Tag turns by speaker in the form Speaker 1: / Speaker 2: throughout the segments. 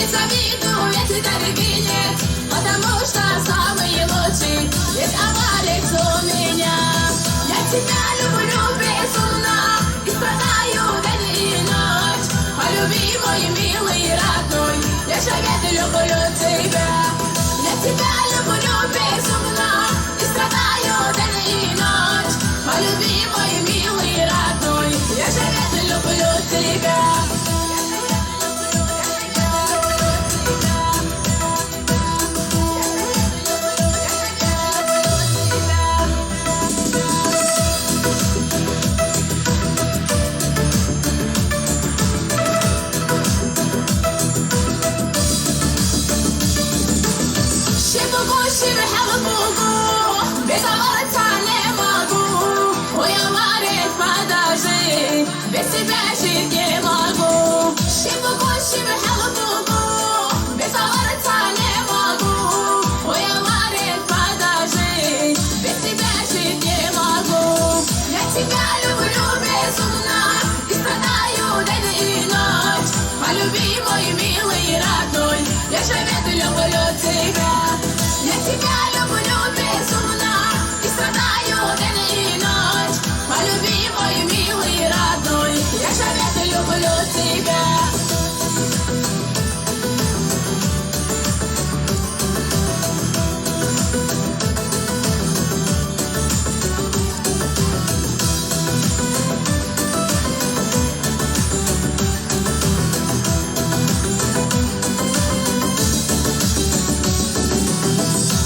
Speaker 1: завидую, если ты видишь, потому что самый лучший есть Алекс у меня. Я тебя люблю безумно и страдаю день и ночь. Полюби, мой милый родной, я же ведь люблю тебя. Я тебя люблю безумно и страдаю день и ночь. Полюби, мой милый родной, я же ведь люблю тебя. Без тебя жить не могу. Щебу-щебу, хелу-бу-бу, без товарца не могу. Ой, Марик, подожди, без тебя жить не могу. Я тебя люблю безумно и страдаю день и ночь. Полюби, мой милый родной, я же ведь люблю тебя. Я тебя люблю безумно и страдаю день и ночь. Полюби, мой милый родной, я же ведь люблю тебя.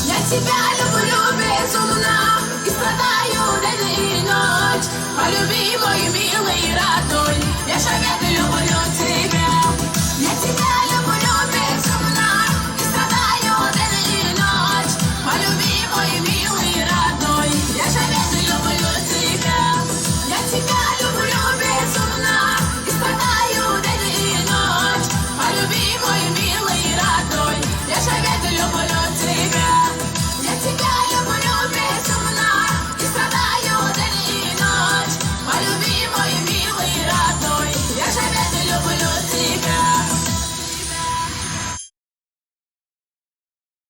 Speaker 1: Я тебя люблю безумно и страдаю день и ночь. Полюби, мой милый родной, я же